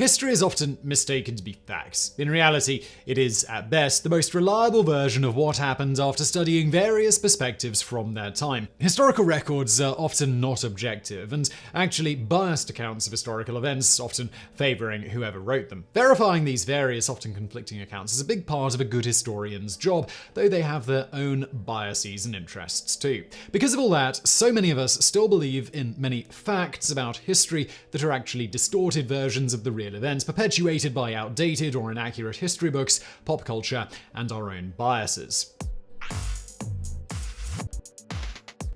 History is often mistaken to be facts. In reality, it is, at best, the most reliable version of what happened after studying various perspectives from their time. Historical records are often not objective, and actually biased accounts of historical events, often favoring whoever wrote them. Verifying these various, often conflicting accounts is a big part of a good historian's job, though they have their own biases and interests too. Because of all that, so many of us still believe in many facts about history that are actually distorted versions of the real events, perpetuated by outdated or inaccurate history books, pop culture, and our own biases.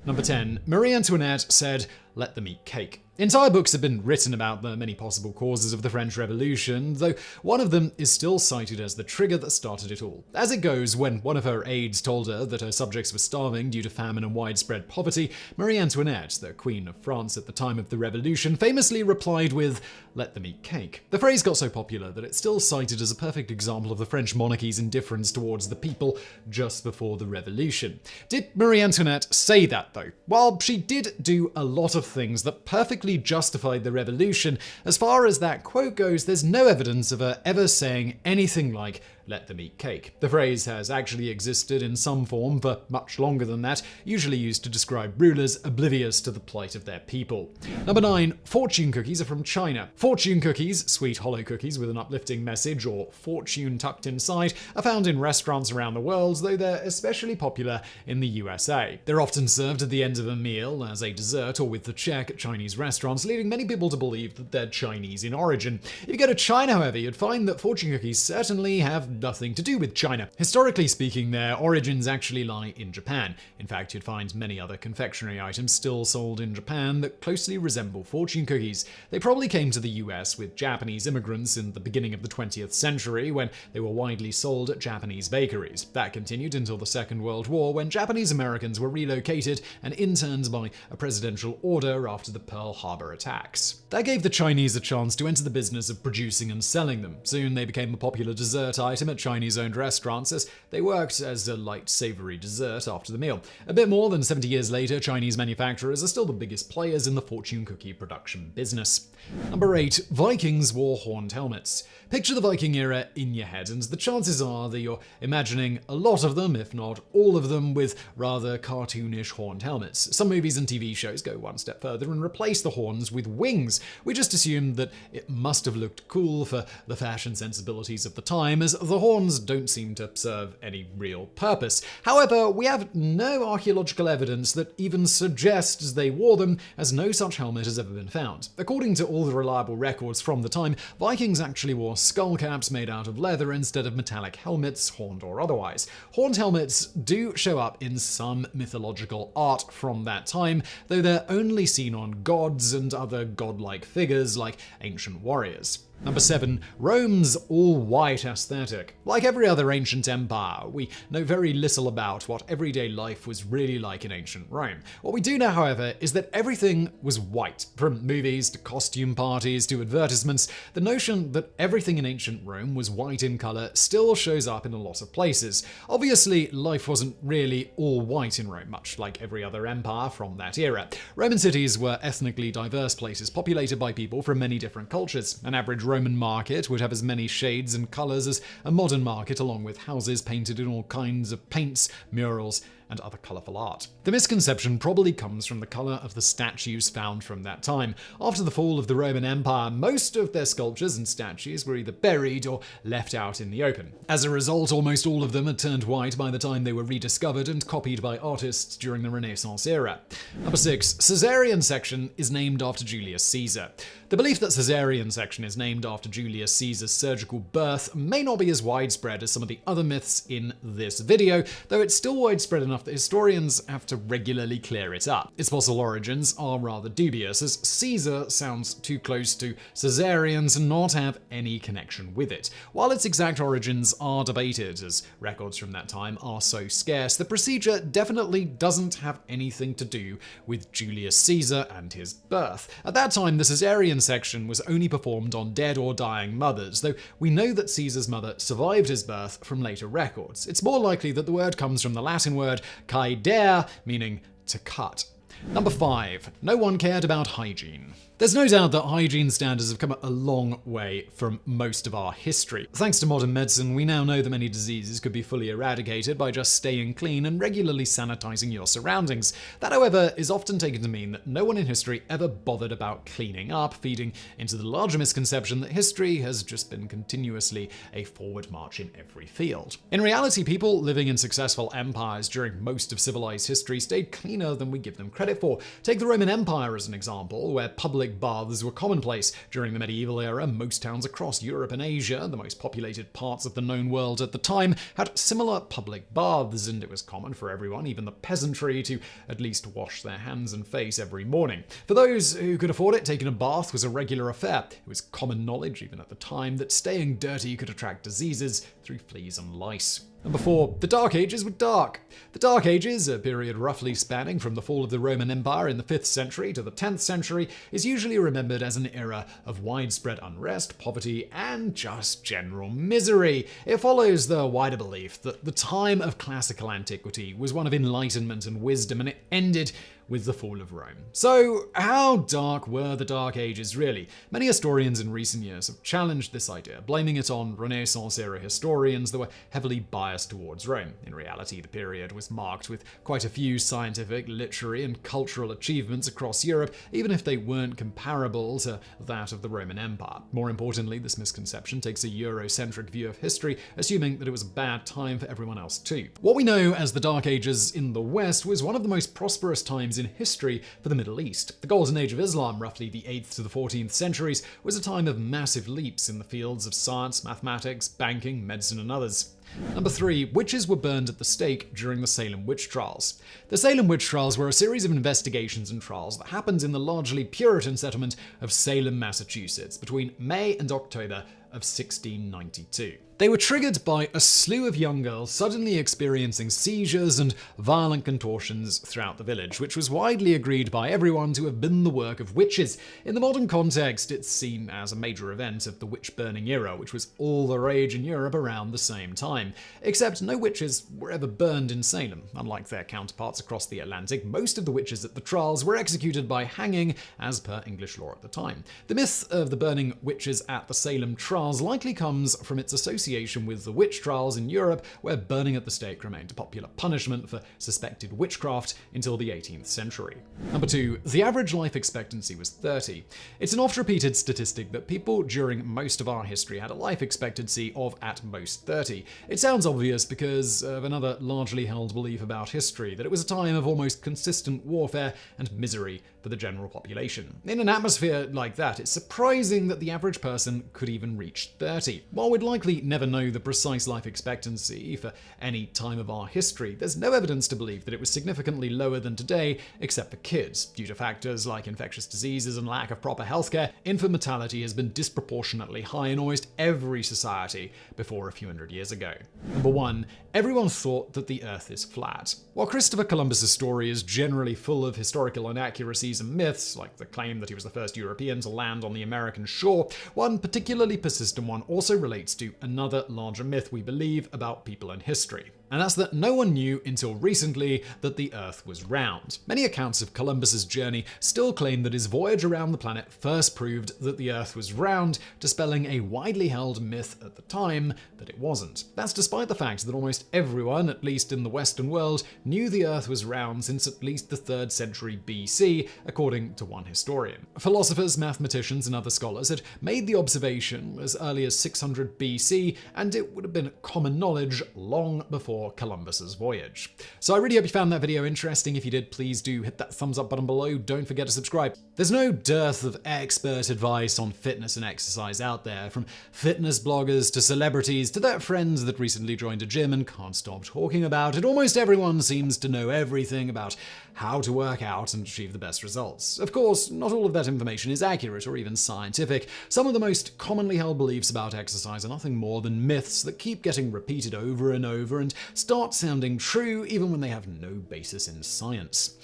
Number 10. Marie Antoinette said, "Let them eat cake." Entire books have been written about the many possible causes of the French Revolution, though one of them is still cited as the trigger that started it all. As it goes, when one of her aides told her that her subjects were starving due to famine and widespread poverty, Marie Antoinette, the Queen of France at the time of the Revolution, famously replied with, "Let them eat cake." The phrase got so popular that it's still cited as a perfect example of the French monarchy's indifference towards the people just before the Revolution. Did Marie Antoinette say that, though? While she did do a lot of things that perfectly justified the revolution, as far as that quote goes, there's no evidence of her ever saying anything like, "Let them eat cake." The phrase has actually existed in some form for much longer than that, usually used to describe rulers oblivious to the plight of their people. Number 9. Fortune cookies are from China. Fortune cookies, sweet hollow cookies with an uplifting message or fortune tucked inside, are found in restaurants around the world, though they're especially popular in the USA. They're often served at the end of a meal, as a dessert, or with the check at Chinese restaurants, leading many people to believe that they're Chinese in origin. If you go to China, however, you'd find that fortune cookies certainly have nothing to do with China. Historically speaking, their origins actually lie in Japan. In fact, you'd find many other confectionery items still sold in Japan that closely resemble fortune cookies. They probably came to the US with Japanese immigrants in the beginning of the 20th century, when they were widely sold at Japanese bakeries. That continued until the Second World War, when Japanese Americans were relocated and interned by a presidential order after the Pearl Harbor attacks. That gave the Chinese a chance to enter the business of producing and selling them. Soon they became a popular dessert item at Chinese-owned restaurants, as they worked as a light, savory dessert after the meal. A bit more than 70 years later, Chinese manufacturers are still the biggest players in the fortune cookie production business. Number 8. Vikings wore horned helmets. Picture the Viking era in your head, and the chances are that you're imagining a lot of them, if not all of them, with rather cartoonish horned helmets. Some movies and TV shows go one step further and replace the horns with wings. We just assumed that it must have looked cool for the fashion sensibilities of the time, as the horns don't seem to serve any real purpose. However, we have no archaeological evidence that even suggests they wore them, as no such helmet has ever been found. According to all the reliable records from the time, Vikings actually wore skull caps made out of leather instead of metallic helmets, horned or otherwise. Horned helmets do show up in some mythological art from that time, though they're only seen on gods and other godlike figures like ancient warriors. Number 7. Rome's all-white aesthetic. Like every other ancient empire, we know very little about what everyday life was really like in ancient Rome. What we do know, however, is that everything was white. From movies to costume parties to advertisements, the notion that everything in ancient Rome was white in color still shows up in a lot of places. Obviously, life wasn't really all white in Rome, much like every other empire from that era. Roman cities were ethnically diverse places populated by people from many different cultures. An average Roman market would have as many shades and colors as a modern market, along with houses painted in all kinds of paints, murals, and other colorful art. The misconception probably comes from the color of the statues found from that time. After the fall of the Roman Empire, most of their sculptures and statues were either buried or left out in the open. As a result, almost all of them had turned white by the time they were rediscovered and copied by artists during the Renaissance era. Number 6. Caesarean section is named after Julius Caesar. The belief that Caesarean section is named after Julius Caesar's surgical birth may not be as widespread as some of the other myths in this video, though it's still widespread enough that historians have to regularly clear it up. Its possible origins are rather dubious, as Caesar sounds too close to Caesarean to not have any connection with it. While its exact origins are debated, as records from that time are so scarce, the procedure definitely doesn't have anything to do with Julius Caesar and his birth. At that time, the Caesarean section was only performed on dead or dying mothers, though we know that Caesar's mother survived his birth from later records. It's more likely that the word comes from the Latin word caedere, meaning to cut. Number 5. No one cared about hygiene. There's no doubt that hygiene standards have come a long way from most of our history. Thanks to modern medicine, we now know that many diseases could be fully eradicated by just staying clean and regularly sanitizing your surroundings. That, however, is often taken to mean that no one in history ever bothered about cleaning up, feeding into the larger misconception that history has just been continuously a forward march in every field. In reality, people living in successful empires during most of civilized history stayed cleaner than we give them credit for. Take the Roman Empire as an example, where public baths were commonplace. During the medieval era, most towns across Europe and Asia, the most populated parts of the known world at the time, had similar public baths, and it was common for everyone, even the peasantry, to at least wash their hands and face every morning. For those who could afford it, taking a bath was a regular affair. It was common knowledge, even at the time, that staying dirty could attract diseases through fleas and lice. Number 4. The Dark Ages were dark. The Dark Ages, a period roughly spanning from the fall of the Roman Empire in the 5th century to the 10th century, is usually remembered as an era of widespread unrest, poverty, and just general misery. It follows the wider belief that the time of classical antiquity was one of enlightenment and wisdom, and it ended with the fall of Rome. So, how dark were the Dark Ages really? Many historians in recent years have challenged this idea, blaming it on Renaissance-era historians that were heavily biased towards Rome. In reality, the period was marked with quite a few scientific, literary, and cultural achievements across Europe, even if they weren't comparable to that of the Roman Empire. More importantly, this misconception takes a Eurocentric view of history, assuming that it was a bad time for everyone else too. What we know as the Dark Ages in the West was one of the most prosperous times in history for the Middle East. The Golden Age of Islam, roughly the 8th to the 14th centuries, was a time of massive leaps in the fields of science, mathematics, banking, medicine, and others. Number 3. Witches were burned at the stake during the Salem witch trials. The Salem witch trials were a series of investigations and trials that happened in the largely Puritan settlement of Salem, Massachusetts, between May and October of 1692. They were triggered by a slew of young girls suddenly experiencing seizures and violent contortions throughout the village, which was widely agreed by everyone to have been the work of witches. In the modern context, it's seen as a major event of the witch-burning era, which was all the rage in Europe around the same time. Except no witches were ever burned in Salem. Unlike their counterparts across the Atlantic, most of the witches at the trials were executed by hanging, as per English law at the time. The myth of the burning witches at the Salem trials likely comes from its association with the witch trials in Europe, where burning at the stake remained a popular punishment for suspected witchcraft until the 18th century. Number 2. The average life expectancy was 30. It's an oft-repeated statistic that people during most of our history had a life expectancy of at most 30. It sounds obvious because of another largely held belief about history, that it was a time of almost consistent warfare and misery for the general population. In an atmosphere like that, it's surprising that the average person could even reach 30. While we'd likely never know the precise life expectancy for any time of our history, there's no evidence to believe that it was significantly lower than today, except for kids. Due to factors like infectious diseases and lack of proper healthcare, infant mortality has been disproportionately high in almost every society before a few hundred years ago. Number 1. Everyone thought that the Earth is flat. While Christopher Columbus's story is generally full of historical inaccuracies and myths, like the claim that he was the first European to land on the American shore, one particularly persistent one also relates to another larger myth we believe about people in history. And that's that no one knew until recently that the Earth was round. Many accounts of Columbus's journey still claim that his voyage around the planet first proved that the Earth was round, dispelling a widely held myth at the time that it wasn't. That's despite the fact that almost everyone, at least in the Western world, knew the Earth was round since at least the 3rd century BC, according to one historian. Philosophers, mathematicians, and other scholars had made the observation as early as 600 BC, and it would have been common knowledge long before Columbus's voyage. So I really hope you found that video interesting. If you did, please do hit that thumbs up button below. Don't forget to subscribe. There's no dearth of expert advice on fitness and exercise out there, from fitness bloggers to celebrities to their friends that recently joined a gym and can't stop talking about it. Almost everyone seems to know everything about how to work out and achieve the best results. Of course, not all of that information is accurate or even scientific. Some of the most commonly held beliefs about exercise are nothing more than myths that keep getting repeated over and over and start sounding true even when they have no basis in science.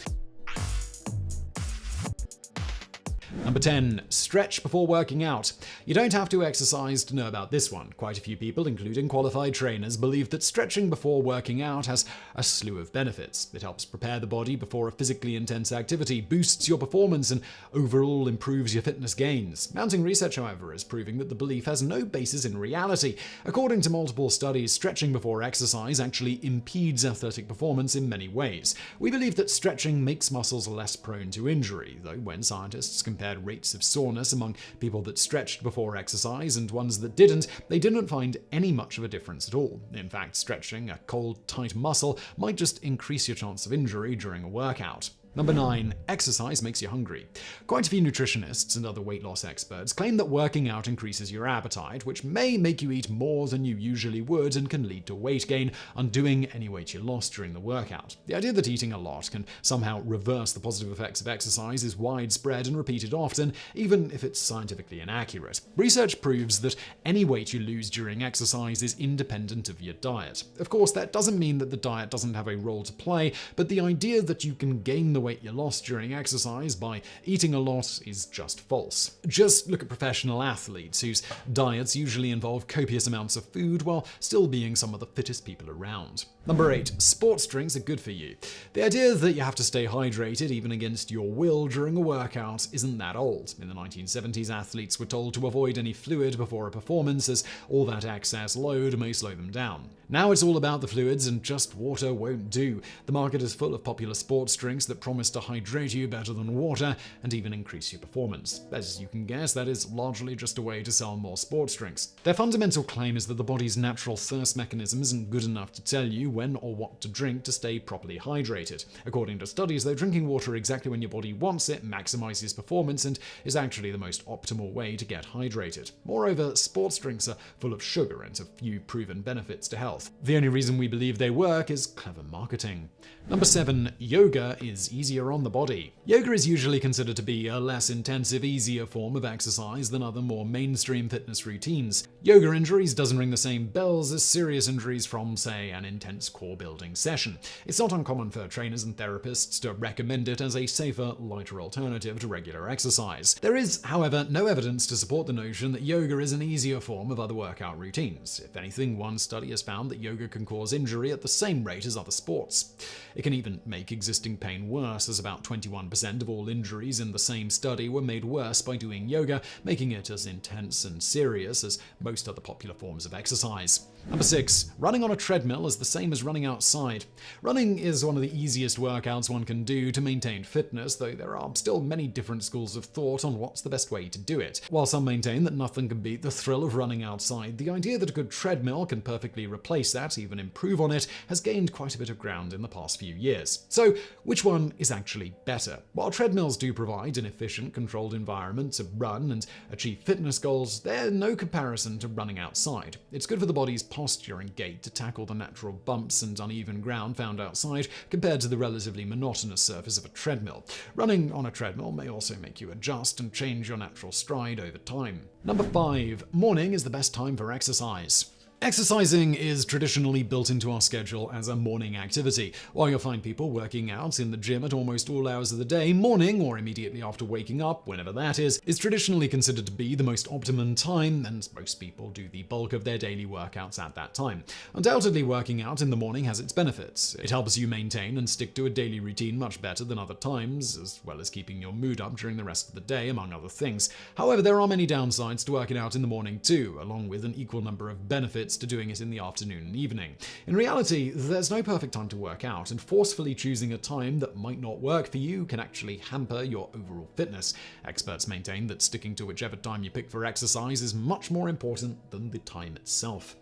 Number 10. Stretch before working out. You don't have to exercise to know about this one. Quite a few people, including qualified trainers, believe that stretching before working out has a slew of benefits. It helps prepare the body before a physically intense activity, boosts your performance, and overall improves your fitness gains. Mounting research, however, is proving that the belief has no basis in reality. According to multiple studies, stretching before exercise actually impedes athletic performance in many ways. We believe that stretching makes muscles less prone to injury, though when scientists compared rates of soreness among people that stretched before exercise and ones that didn't, they didn't find any much of a difference at all. In fact, stretching a cold, tight muscle might just increase your chance of injury during a workout. Number 9. Exercise makes you hungry. Quite a few nutritionists and other weight loss experts claim that working out increases your appetite, which may make you eat more than you usually would and can lead to weight gain, undoing any weight you lost during the workout. The idea that eating a lot can somehow reverse the positive effects of exercise is widespread and repeated often, even if it's scientifically inaccurate. Research proves that any weight you lose during exercise is independent of your diet. Of course, that doesn't mean that the diet doesn't have a role to play, but the idea that you can gain the weight you lost during exercise by eating a lot is just false. Just look at professional athletes whose diets usually involve copious amounts of food while still being some of the fittest people around. Number 8. Sports drinks are good for you. The idea that you have to stay hydrated even against your will during a workout isn't that old. In the 1970s, athletes were told to avoid any fluid before a performance as all that excess load may slow them down. Now it's all about the fluids and just water won't do. The market is full of popular sports drinks that promise to hydrate you better than water and even increase your performance. As you can guess, that is largely just a way to sell more sports drinks. Their fundamental claim is that the body's natural thirst mechanism isn't good enough to tell you when or what to drink to stay properly hydrated. According to studies, though, drinking water exactly when your body wants it maximizes performance and is actually the most optimal way to get hydrated. Moreover, sports drinks are full of sugar and have few proven benefits to health. The only reason we believe they work is clever marketing. Number 7. Yoga is easier on the body. Yoga is usually considered to be a less intensive, easier form of exercise than other more mainstream fitness routines. Yoga injuries doesn't ring the same bells as serious injuries from, say, an intense core building session. It's not uncommon for trainers and therapists to recommend it as a safer, lighter alternative to regular exercise. There is, however, no evidence to support the notion that yoga is an easier form of other workout routines. If anything, one study has found that yoga can cause injury at the same rate as other sports. It can even make existing pain worse, as about 21% of all injuries in the same study were made worse by doing yoga, making it as intense and serious as most other popular forms of exercise. Number 6. Running on a treadmill is the same as running outside. Running is one of the easiest workouts one can do to maintain fitness, though there are still many different schools of thought on what's the best way to do it. While some maintain that nothing can beat the thrill of running outside, the idea that a good treadmill can perfectly replace that, even improve on it, has gained quite a bit of ground in the past few years. So, which one is actually better? While treadmills do provide an efficient, controlled environment to run and achieve fitness goals, they're no comparison to running outside. It's good for the body's posture and gait to tackle the natural bumps and uneven ground found outside compared to the relatively monotonous surface of a treadmill. Running on a treadmill may also make you adjust and change your natural stride over time. Number 5. Morning is the best time for exercise. Exercising is traditionally built into our schedule as a morning activity. While you'll find people working out in the gym at almost all hours of the day, morning, or immediately after waking up, whenever that is traditionally considered to be the most optimum time, and most people do the bulk of their daily workouts at that time. Undoubtedly, working out in the morning has its benefits. It helps you maintain and stick to a daily routine much better than other times, as well as keeping your mood up during the rest of the day, among other things. However, there are many downsides to working out in the morning too, along with an equal number of benefits to doing it in the afternoon and evening. In reality, there's no perfect time to work out, and forcefully choosing a time that might not work for you can actually hamper your overall fitness. Experts maintain that sticking to whichever time you pick for exercise is much more important than the time itself.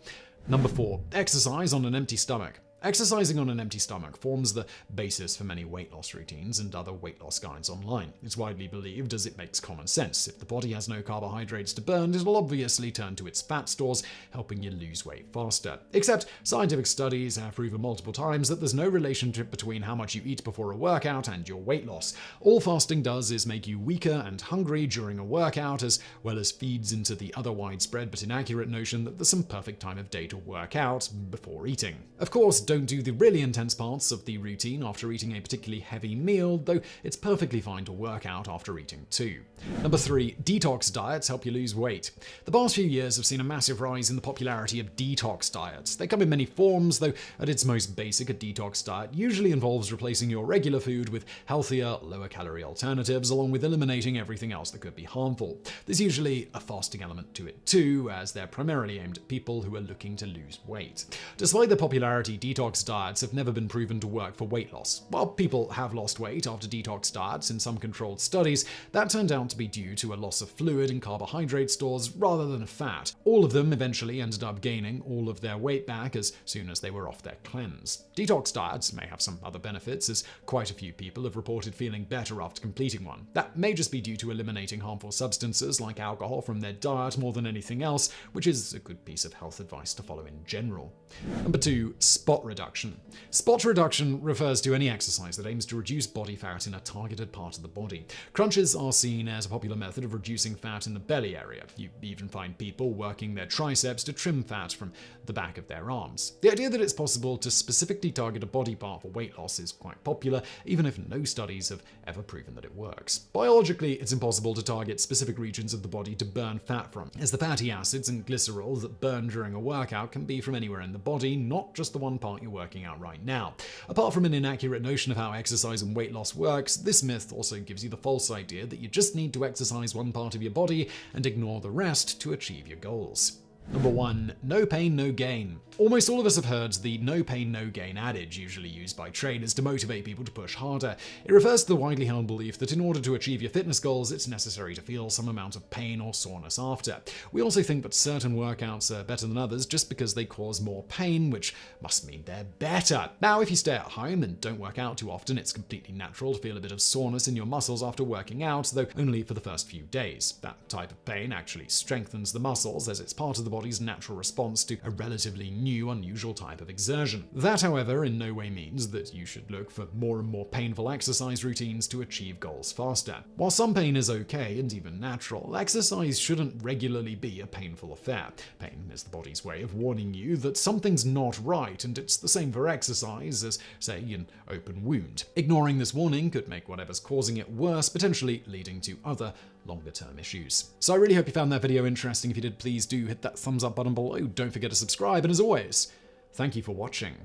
Number 4. Exercise on an empty stomach. Exercising on an empty stomach forms the basis for many weight loss routines and other weight loss guides online. It's widely believed as it makes common sense. If the body has no carbohydrates to burn, it'll obviously turn to its fat stores, helping you lose weight faster. Except scientific studies have proven multiple times that there's no relationship between how much you eat before a workout and your weight loss. All fasting does is make you weaker and hungry during a workout, as well as feeds into the other widespread but inaccurate notion that there's some perfect time of day to work out before eating. Of course, don't do the really intense parts of the routine after eating a particularly heavy meal, though it's perfectly fine to work out after eating too. Number 3. Detox diets help you lose weight. The past few years have seen a massive rise in the popularity of detox diets. They come in many forms, though at its most basic, a detox diet usually involves replacing your regular food with healthier, lower-calorie alternatives, along with eliminating everything else that could be harmful. There's usually a fasting element to it too, as they're primarily aimed at people who are looking to lose weight. Despite their popularity, detox diets have never been proven to work for weight loss. While people have lost weight after detox diets in some controlled studies, that turned out to be due to a loss of fluid in carbohydrate stores rather than of fat. All of them eventually ended up gaining all of their weight back as soon as they were off their cleanse. Detox diets may have some other benefits, as quite a few people have reported feeling better after completing one. That may just be due to eliminating harmful substances like alcohol from their diet more than anything else, which is a good piece of health advice to follow in general. Number 2. Spot reduction. Spot reduction refers to any exercise that aims to reduce body fat in a targeted part of the body. Crunches are seen as a popular method of reducing fat in the belly area. You even find people working their triceps to trim fat from the back of their arms. The idea that it's possible to specifically target a body part for weight loss is quite popular, even if no studies have ever proven that it works. Biologically, it's impossible to target specific regions of the body to burn fat from, as the fatty acids and glycerol that burn during a workout can be from anywhere in the body, not just the one part you're working out right now. Apart from an inaccurate notion of how exercise and weight loss works, this myth also gives you the false idea that you just need to exercise one part of your body and ignore the rest to achieve your goals. Number 1. No pain, no gain. Almost all of us have heard the no pain, no gain adage, usually used by trainers to motivate people to push harder. It refers to the widely held belief that in order to achieve your fitness goals, it's necessary to feel some amount of pain or soreness after. We also think that certain workouts are better than others just because they cause more pain, which must mean they're better. Now, if you stay at home and don't work out too often, it's completely natural to feel a bit of soreness in your muscles after working out, though only for the first few days. That type of pain actually strengthens the muscles, as it's part of the body's natural response to a relatively new, unusual type of exertion. That, however, in no way means that you should look for more and more painful exercise routines to achieve goals faster. While some pain is okay and even natural, exercise shouldn't regularly be a painful affair. Pain is the body's way of warning you that something's not right, and it's the same for exercise as, say, an open wound. Ignoring this warning could make whatever's causing it worse, potentially leading to other longer-term issues. So I really hope you found that video interesting. If you did, please do hit that thumbs up button below. Don't forget to subscribe, and as always, thank you for watching.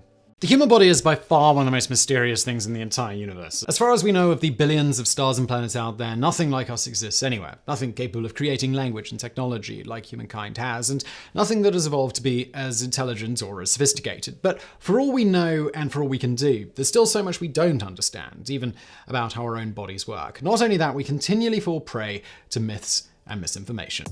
The human body is by far one of the most mysterious things in the entire universe. As far as we know of the billions of stars and planets out there, nothing like us exists anywhere. Nothing capable of creating language and technology like humankind has, and nothing that has evolved to be as intelligent or as sophisticated. But for all we know and for all we can do, there's still so much we don't understand, even about how our own bodies work. Not only that, we continually fall prey to myths and misinformation.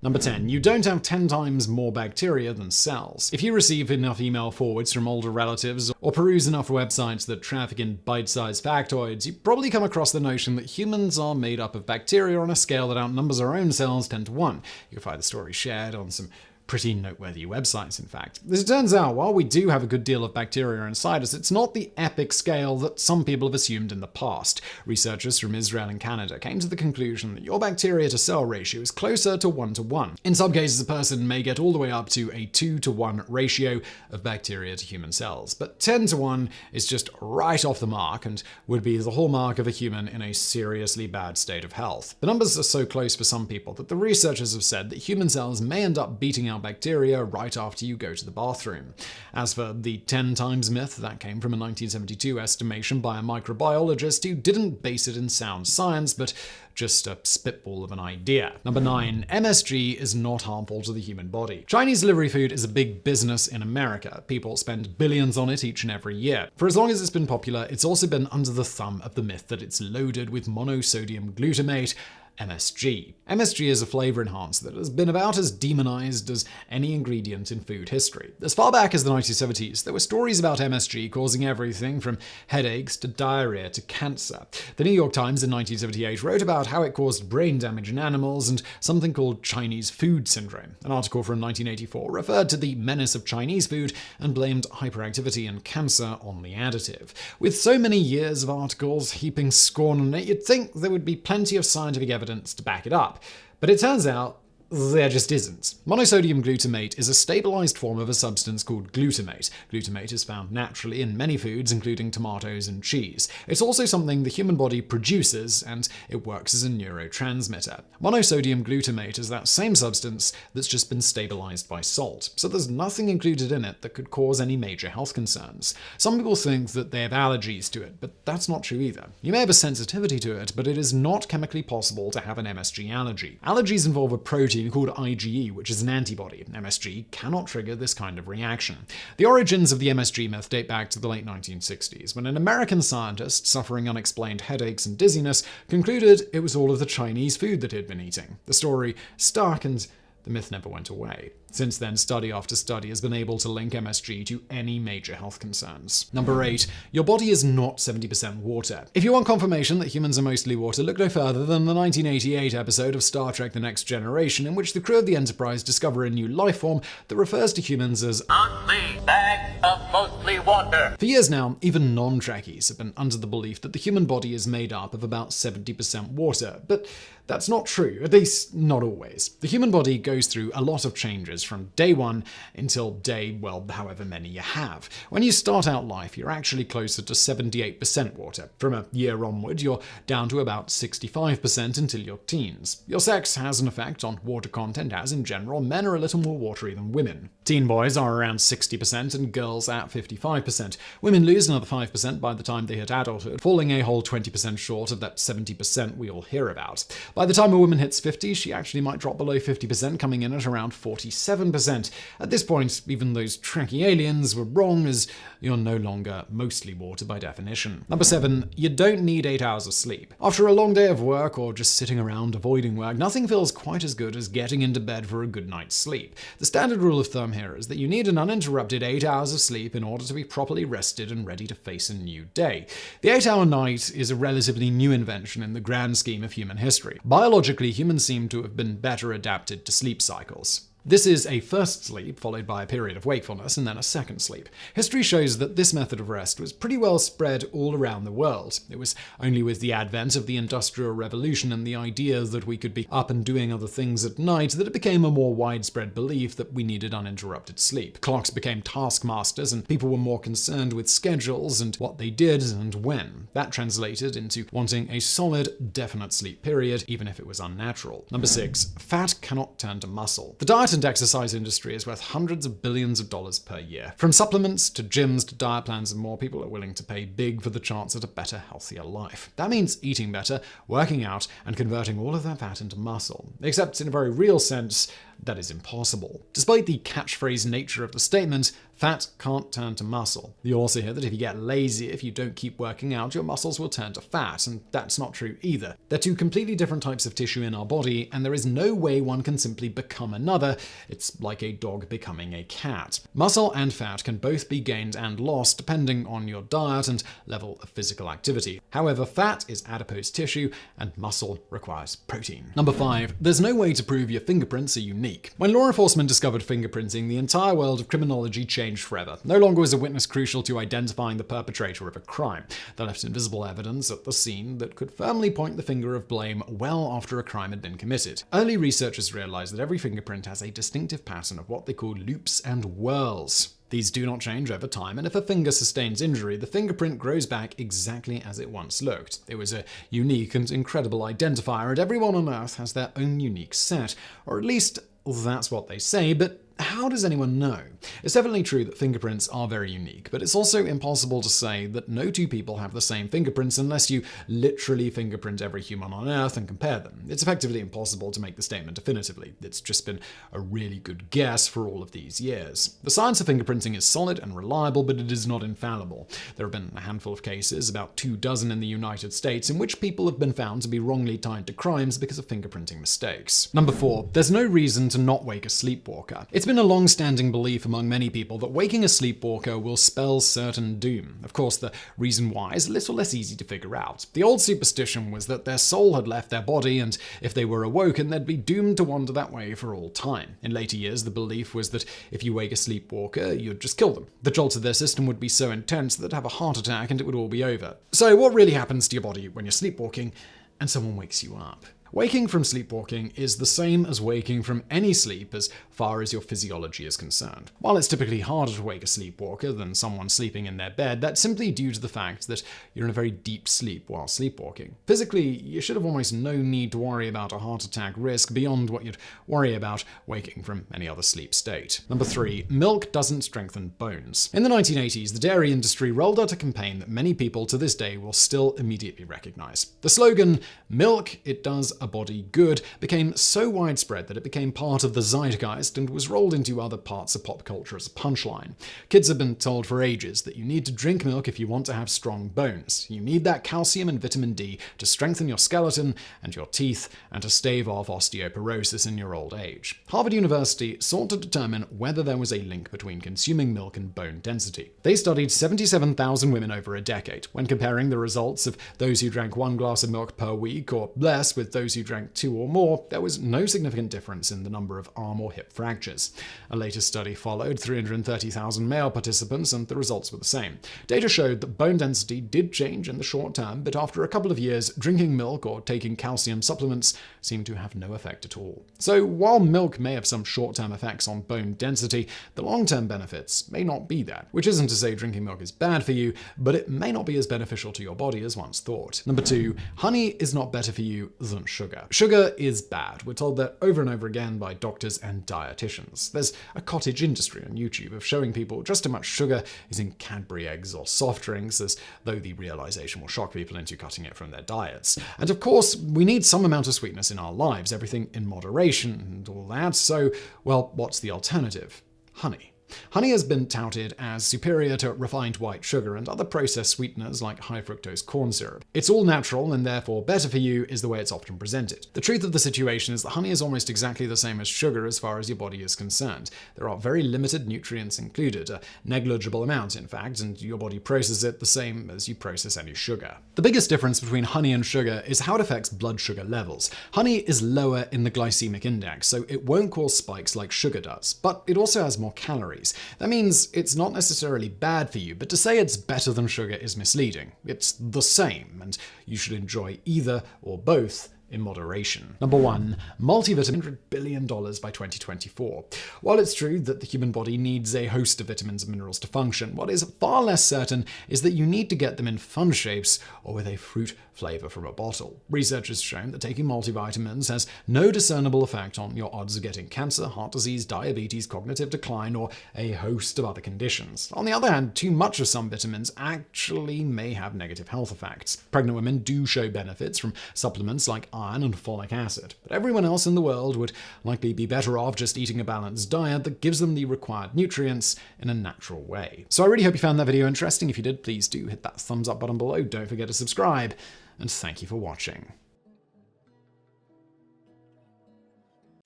Number 10. You don't have 10 times more bacteria than cells. If you receive enough email forwards from older relatives or peruse enough websites that traffic in bite-sized factoids, you probably come across the notion that humans are made up of bacteria on a scale that outnumbers our own cells 10 to 1. You can find the story shared on some pretty noteworthy websites, in fact. As it turns out, while we do have a good deal of bacteria inside us, it's not the epic scale that some people have assumed in the past. Researchers from Israel and Canada came to the conclusion that your bacteria to cell ratio is closer to 1 to 1. In some cases, a person may get all the way up to a 2 to 1 ratio of bacteria to human cells, but 10 to 1 is just right off the mark and would be the hallmark of a human in a seriously bad state of health. The numbers are so close for some people that the researchers have said that human cells may end up beating out bacteria right after you go to the bathroom. As for the 10 times myth, that came from a 1972 estimation by a microbiologist who didn't base it in sound science, but just a spitball of an idea. Number 9. MSG is not harmful to the human body. Chinese delivery food is a big business in America. People spend billions on it each and every year. For as long as it's been popular, it's also been under the thumb of the myth that it's loaded with monosodium glutamate, MSG. MSG is a flavor enhancer that has been about as demonized as any ingredient in food history. As far back as the 1970s, there were stories about MSG causing everything from headaches to diarrhea to cancer. The New York Times in 1978 wrote about how it caused brain damage in animals and something called Chinese food syndrome. An article from 1984 referred to the menace of Chinese food and blamed hyperactivity and cancer on the additive. With so many years of articles heaping scorn on it, you'd think there would be plenty of scientific evidence to back it up. But it turns out there just isn't. Monosodium glutamate is a stabilized form of a substance called glutamate. Glutamate is found naturally in many foods, including tomatoes and cheese. It's also something the human body produces, and it works as a neurotransmitter. Monosodium glutamate is that same substance that's just been stabilized by salt, so there's nothing included in it that could cause any major health concerns. Some people think that they have allergies to it, but that's not true either. You may have a sensitivity to it, but it is not chemically possible to have an MSG allergy. Allergies involve a protein called IgE, which is an antibody. MSG cannot trigger this kind of reaction. The origins of the MSG myth date back to the late 1960s, when an American scientist suffering unexplained headaches and dizziness concluded it was all of the Chinese food that he'd been eating. The story stuck, and the myth never went away. Since then, study after study has been able to link MSG to any major health concerns. Number 8. Your body is not 70% water. If you want confirmation that humans are mostly water, look no further than the 1988 episode of Star Trek The Next Generation, in which the crew of the Enterprise discover a new life form that refers to humans as bags of mostly water. For years now, even non-Trekkies have been under the belief that the human body is made up of about 70% water, but that's not true, at least not always. The human body goes through a lot of changes from day one until day, well, however many you have. When you start out life, you're actually closer to 78% water. From a year onward, you're down to about 65% until your teens. Your sex has an effect on water content, as in general, men are a little more watery than women. Teen boys are around 60% and girls at 55%. Women lose another 5% by the time they hit adulthood, falling a whole 20% short of that 70% we all hear about. By the time a woman hits 50, she actually might drop below 50%, coming in at around 47%. At this point, even those Trekkie aliens were wrong, as you're no longer mostly water by definition. Number 7. You don't need 8 hours of sleep. After a long day of work or just sitting around avoiding work, nothing feels quite as good as getting into bed for a good night's sleep. The standard rule of thumb here is that you need an uninterrupted 8 hours of sleep in order to be properly rested and ready to face a new day. The 8-hour night is a relatively new invention in the grand scheme of human history. Biologically, humans seem to have been better adapted to sleep cycles. This is a first sleep, followed by a period of wakefulness, and then a second sleep. History shows that this method of rest was pretty well spread all around the world. It was only with the advent of the Industrial Revolution and the idea that we could be up and doing other things at night that it became a more widespread belief that we needed uninterrupted sleep. Clocks became taskmasters, and people were more concerned with schedules and what they did and when. That translated into wanting a solid, definite sleep period, even if it was unnatural. Number 6. Fat cannot turn to muscle. The diet and exercise industry is worth hundreds of billions of dollars per year. From supplements to gyms to diet plans and more, people are willing to pay big for the chance at a better, healthier life. That means eating better, working out, and converting all of that fat into muscle. Except in a very real sense, that is impossible. Despite the catchphrase nature of the statement, fat can't turn to muscle. You also hear that if you get lazy, if you don't keep working out, your muscles will turn to fat, and that's not true either. They're two completely different types of tissue in our body, and there is no way one can simply become another. It's like a dog becoming a cat. Muscle and fat can both be gained and lost depending on your diet and level of physical activity. However, fat is adipose tissue, and muscle requires protein. Number 5. There's no way to prove your fingerprints are unique. When law enforcement discovered fingerprinting, the entire world of criminology changed forever. No longer was a witness crucial to identifying the perpetrator of a crime. They left invisible evidence at the scene that could firmly point the finger of blame well after a crime had been committed. Early researchers realized that every fingerprint has a distinctive pattern of what they call loops and whirls. These do not change over time, and if a finger sustains injury, the fingerprint grows back exactly as it once looked. It was a unique and incredible identifier, and everyone on Earth has their own unique set, or at least that's what they say, but how does anyone know? It's definitely true that fingerprints are very unique, but it's also impossible to say that no two people have the same fingerprints unless you literally fingerprint every human on Earth and compare them. It's effectively impossible to make the statement definitively. It's just been a really good guess for all of these years. The science of fingerprinting is solid and reliable, but it is not infallible. There have been a handful of cases, about 24 in the United States, in which people have been found to be wrongly tied to crimes because of fingerprinting mistakes. Number 4. There's no reason to not wake a sleepwalker. It's been a long-standing belief among many people that waking a sleepwalker will spell certain doom. Of course, the reason why is a little less easy to figure out. The old superstition was that their soul had left their body, and if they were awoken, they'd be doomed to wander that way for all time. In later years, the belief was that if you wake a sleepwalker, you'd just kill them. The jolt of their system would be so intense that they'd have a heart attack and it would all be over. So what really happens to your body when you're sleepwalking and someone wakes you up? Waking from sleepwalking is the same as waking from any sleep as far as your physiology is concerned. While it's typically harder to wake a sleepwalker than someone sleeping in their bed, that's simply due to the fact that you're in a very deep sleep while sleepwalking. Physically, you should have almost no need to worry about a heart attack risk beyond what you'd worry about waking from any other sleep state. Number 3, milk doesn't strengthen bones. In the 1980s, the dairy industry rolled out a campaign that many people to this day will still immediately recognize. The slogan, "Milk, it does a body good," became so widespread that it became part of the zeitgeist and was rolled into other parts of pop culture as a punchline. Kids have been told for ages that you need to drink milk if you want to have strong bones. You need that calcium and vitamin D to strengthen your skeleton and your teeth and to stave off osteoporosis in your old age. Harvard University sought to determine whether there was a link between consuming milk and bone density. They studied 77,000 women over a decade. When comparing the results of those who drank 1 glass of milk per week or less with those who drank 2 or more, there was no significant difference in the number of arm or hip fractures. A later study followed 330,000 male participants, and the results were the same. Data showed that bone density did change in the short term, but after a couple of years, drinking milk or taking calcium supplements seemed to have no effect at all. So while milk may have some short-term effects on bone density, the long-term benefits may not be that. Which isn't to say drinking milk is bad for you, but it may not be as beneficial to your body as once thought. Number 2, honey is not better for you than sugar. Sugar is bad. We're told that over and over again by doctors and dietitians. There's a cottage industry on YouTube of showing people just how much sugar is in Cadbury eggs or soft drinks, as though the realization will shock people into cutting it from their diets. And of course, we need some amount of sweetness in our lives, everything in moderation and all that, so, well, what's the alternative? Honey. Honey has been touted as superior to refined white sugar and other processed sweeteners like high fructose corn syrup. It's all natural and therefore better for you is the way it's often presented. The truth of the situation is that honey is almost exactly the same as sugar as far as your body is concerned. There are very limited nutrients included, a negligible amount in fact, and your body processes it the same as you process any sugar. The biggest difference between honey and sugar is how it affects blood sugar levels. Honey is lower in the glycemic index, so it won't cause spikes like sugar does, but it also has more calories. That means it's not necessarily bad for you, but to say it's better than sugar is misleading. It's the same, and you should enjoy either or both in moderation. Number 1, multivitamin, $100 billion by 2024. While it's true that the human body needs a host of vitamins and minerals to function, what is far less certain is that you need to get them in fun shapes or with a fruit flavor from a bottle. Research has shown that taking multivitamins has no discernible effect on your odds of getting cancer, heart disease, diabetes, cognitive decline, or a host of other conditions. On the other hand, too much of some vitamins actually may have negative health effects. Pregnant women do show benefits from supplements like iron and folic acid, but everyone else in the world would likely be better off just eating a balanced diet that gives them the required nutrients in a natural way. So I really hope you found that video interesting. If you did, please do hit that thumbs up button below. Don't forget to subscribe, and thank you for watching.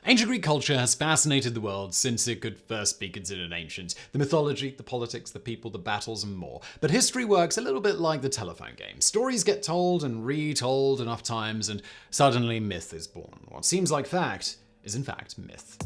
Ancient Greek culture has fascinated the world since it could first be considered ancient. The mythology, the politics, the people, the battles, and more. But history works a little bit like the telephone game. Stories get told and retold enough times, and suddenly myth is born. What seems like fact is in fact myth.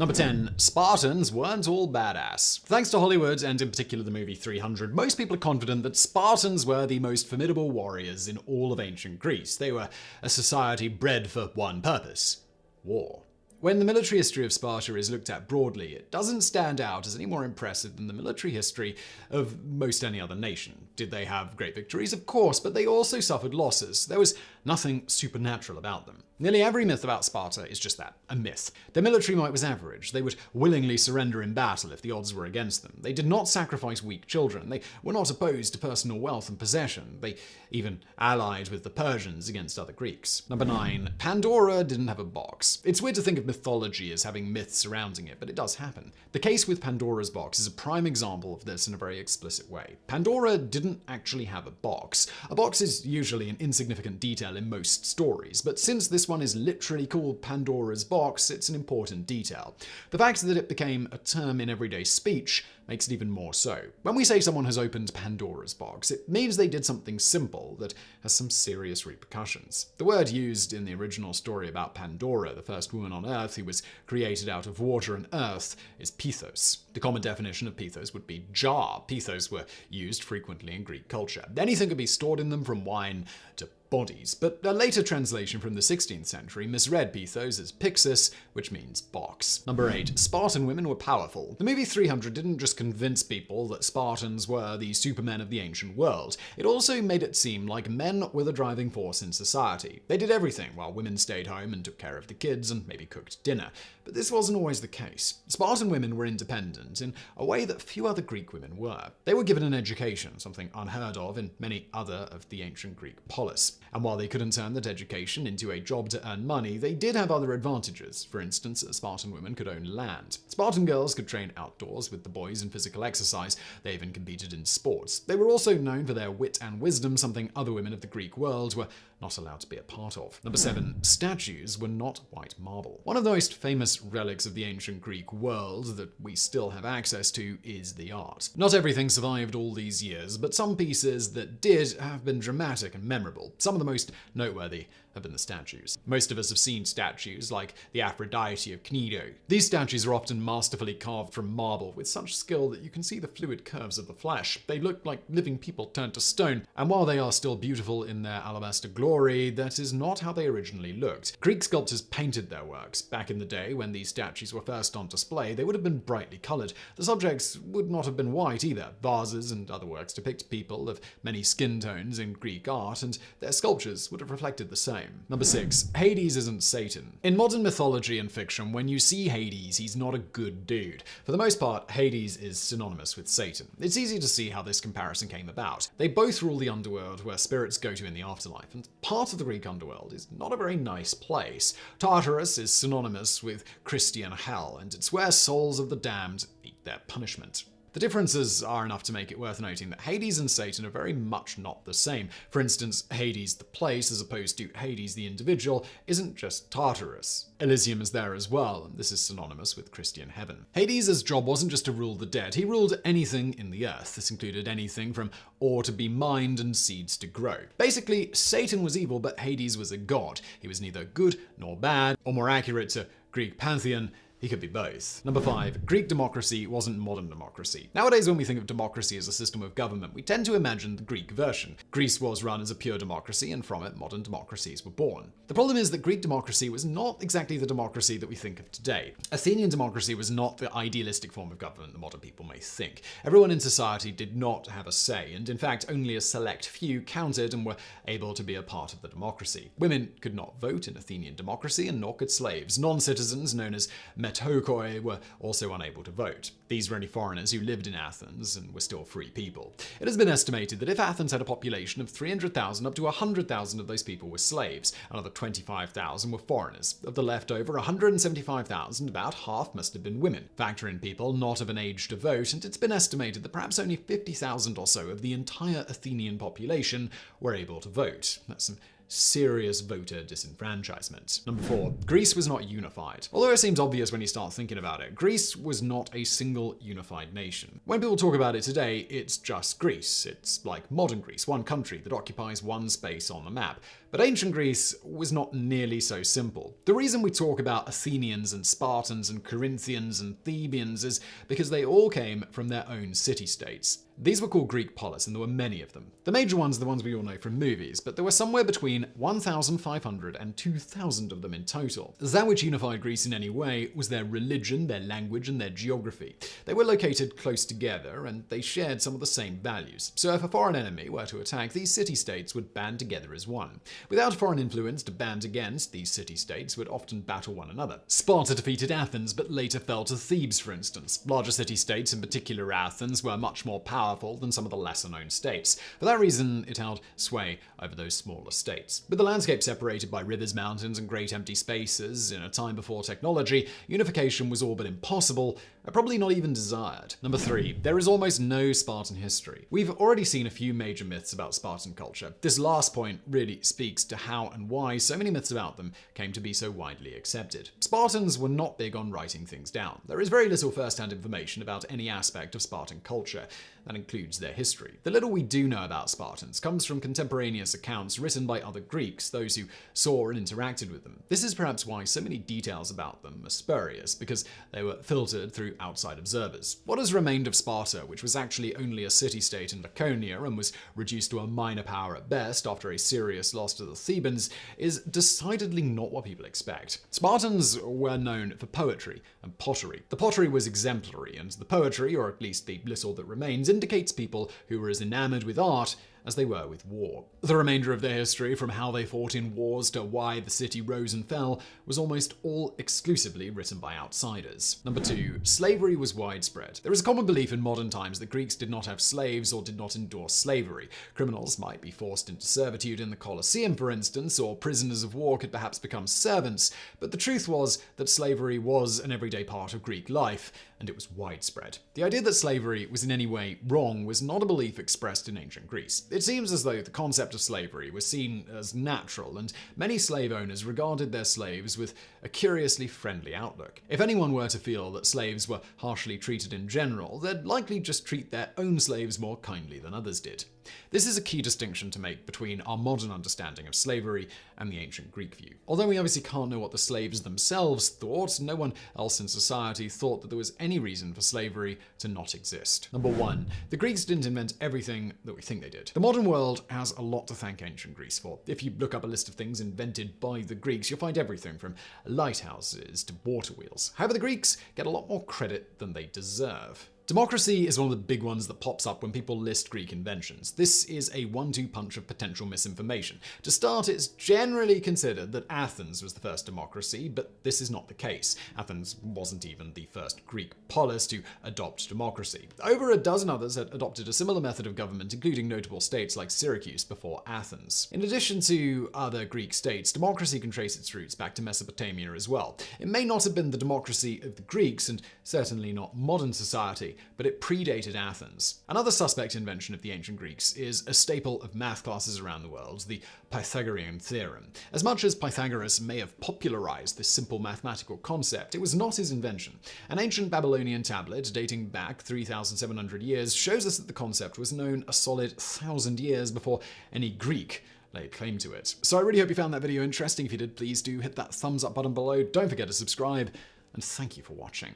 Number 10. Spartans weren't all badass. Thanks to Hollywood, and in particular the movie 300, most people are confident that Spartans were the most formidable warriors in all of ancient Greece. They were a society bred for one purpose: war. When the military history of Sparta is looked at broadly, it doesn't stand out as any more impressive than the military history of most any other nation. Did they have great victories? Of course, but they also suffered losses. There was nothing supernatural about them. Nearly every myth about Sparta is just that, a myth. Their military might was average. They would willingly surrender in battle if the odds were against them. They did not sacrifice weak children. They were not opposed to personal wealth and possession. They even allied with the Persians against other Greeks. Number 9. Pandora didn't have a box. It's weird to think of mythology as having myths surrounding it, but it does happen. The case with Pandora's box is a prime example of this in a very explicit way. Pandora didn't actually have a box. A box is usually an insignificant detail in most stories, but since this one is literally called Pandora's box, it's an important detail. The fact that it became a term in everyday speech makes it even more so. When we say someone has opened Pandora's box, it means they did something simple that has some serious repercussions. The word used in the original story about Pandora, the first woman on Earth who was created out of water and earth, is pithos. The common definition of pithos would be jar. Pithos were used frequently in Greek culture. Anything could be stored in them, from wine to bodies, but a later translation from the 16th century misread Pithos as Pixis, which means box. Number 8. Spartan women were powerful. The movie 300 didn't just convince people that Spartans were the supermen of the ancient world. It also made it seem like men were the driving force in society. They did everything, while women stayed home and took care of the kids and maybe cooked dinner. But this wasn't always the case. Spartan women were independent in a way that few other Greek women were. They were given an education, something unheard of in many other of the ancient Greek polis. And while they couldn't turn that education into a job to earn money, they did have other advantages. For instance, Spartan women could own land. Spartan girls could train outdoors with the boys in physical exercise. They even competed in sports. They were also known for their wit and wisdom, something other women of the Greek world were not allowed to be a part of. Number 7. Statues were not white marble. One of the most famous relics of the ancient Greek world that we still have access to is the art. Not everything survived all these years, but some pieces that did have been dramatic and memorable. Some of the most noteworthy have been the statues. Most of us have seen statues like the Aphrodite of Cnido. These statues are often masterfully carved from marble with such skill that you can see the fluid curves of the flesh. They look like living people turned to stone, and while they are still beautiful in their alabaster glory, that is not how they originally looked. Greek sculptors painted their works. Back in the day, when these statues were first on display, they would have been brightly colored. The subjects would not have been white either. Vases and other works depict people of many skin tones in Greek art, and their sculptures would have reflected the same. Number 6. Hades isn't Satan. In modern mythology and fiction, when you see Hades, he's not a good dude. For the most part, Hades is synonymous with Satan. It's easy to see how this comparison came about. They both rule the underworld where spirits go to in the afterlife, and part of the Greek underworld is not a very nice place. Tartarus is synonymous with Christian hell, and it's where souls of the damned meet their punishment. The differences are enough to make it worth noting that Hades and Satan are very much not the same. For instance, Hades the place, as opposed to Hades the individual, isn't just Tartarus. Elysium is there as well, and this is synonymous with Christian heaven. Hades' job wasn't just to rule the dead, he ruled anything in the earth. This included anything from ore to be mined and seeds to grow. Basically, Satan was evil, but Hades was a god. He was neither good nor bad, or more accurate to Greek pantheon, he could be both. Number 5. Greek democracy wasn't modern democracy. Nowadays, when we think of democracy as a system of government, we tend to imagine the Greek version. Greece was run as a pure democracy, and from it, modern democracies were born. The problem is that Greek democracy was not exactly the democracy that we think of today. Athenian democracy was not the idealistic form of government that modern people may think. Everyone in society did not have a say, and in fact, only a select few counted and were able to be a part of the democracy. Women could not vote in Athenian democracy, and nor could slaves. Non-citizens, known as metokoi, were also unable to vote. These were only foreigners who lived in Athens and were still free people. It has been estimated that if Athens had a population of 300,000, up to 100,000 of those people were slaves. Another 25,000 were foreigners. Of the leftover 175,000, about half must have been women. Factor in people not of an age to vote, and it's been estimated that perhaps only 50,000 or so of the entire Athenian population were able to vote. That's some serious voter disenfranchisement. Number 4. Greece was not unified. Although it seems obvious when you start thinking about it, Greece was not a single unified nation. When people talk about it today, it's just Greece. It's like modern Greece, one country that occupies one space on the map. But ancient Greece was not nearly so simple. The reason we talk about Athenians and Spartans and Corinthians and Thebans is because they all came from their own city-states. These were called Greek polis, and there were many of them. The major ones are the ones we all know from movies, but there were somewhere between 1,500 and 2,000 of them in total. That which unified Greece in any way was their religion, their language, and their geography. They were located close together, and they shared some of the same values. So if a foreign enemy were to attack, these city-states would band together as one. Without foreign influence to band against, these city-states would often battle one another. Sparta defeated Athens, but later fell to Thebes, for instance. Larger city-states, in particular Athens, were much more powerful than some of the lesser-known states. For that reason, it held sway over those smaller states. With the landscape separated by rivers, mountains, and great empty spaces, in a time before technology, unification was all but impossible, and probably not even desired. Number 3. There is almost no Spartan history. We've already seen a few major myths about Spartan culture. This last point really speaks to how and why so many myths about them came to be so widely accepted. Spartans were not big on writing things down. There is very little first-hand information about any aspect of Spartan culture. That includes their history. The little we do know about Spartans comes from contemporaneous accounts written by other Greeks, those who saw and interacted with them. This is perhaps why so many details about them are spurious, because they were filtered through outside observers. What has remained of Sparta, which was actually only a city-state in Laconia and was reduced to a minor power at best after a serious loss to the Thebans, is decidedly not what people expect. Spartans were known for poetry and pottery. The pottery was exemplary, and the poetry, or at least the little that remains, indicates people who were as enamored with art as they were with war. The remainder of their history, from how they fought in wars to why the city rose and fell, was almost all exclusively written by outsiders. Number 2. Slavery was widespread. There is a common belief in modern times that Greeks did not have slaves or did not endorse slavery. Criminals might be forced into servitude in the Colosseum, for instance, or prisoners of war could perhaps become servants, but the truth was that slavery was an everyday part of Greek life, and it was widespread. The idea that slavery was in any way wrong was not a belief expressed in ancient Greece. It seems as though the concept of slavery was seen as natural, and many slave owners regarded their slaves with a curiously friendly outlook. If anyone were to feel that slaves were harshly treated in general, they'd likely just treat their own slaves more kindly than others did. This is a key distinction to make between our modern understanding of slavery and the ancient Greek view. Although we obviously can't know what the slaves themselves thought, no one else in society thought that there was any reason for slavery to not exist. Number 1. The Greeks didn't invent everything that we think they did. The modern world has a lot to thank ancient Greece for. If you look up a list of things invented by the Greeks, you'll find everything from lighthouses to water wheels. However, the Greeks get a lot more credit than they deserve. Democracy is one of the big ones that pops up when people list Greek inventions. This is a 1-2 punch of potential misinformation. To start, it's generally considered that Athens was the first democracy, but this is not the case. Athens wasn't even the first Greek polis to adopt democracy. Over a dozen others had adopted a similar method of government, including notable states like Syracuse before Athens. In addition to other Greek states, democracy can trace its roots back to Mesopotamia as well. It may not have been the democracy of the Greeks, and certainly not modern society, but it predated Athens. Another suspect invention of the ancient Greeks is a staple of math classes around the world, the Pythagorean theorem. As much as Pythagoras may have popularized this simple mathematical concept, it was not his invention. An ancient Babylonian tablet dating back 3,700 years shows us that the concept was known a solid 1,000 years before any Greek laid claim to it. So I really hope you found that video interesting. If you did, please do hit that thumbs up button below. Don't forget to subscribe, and thank you for watching.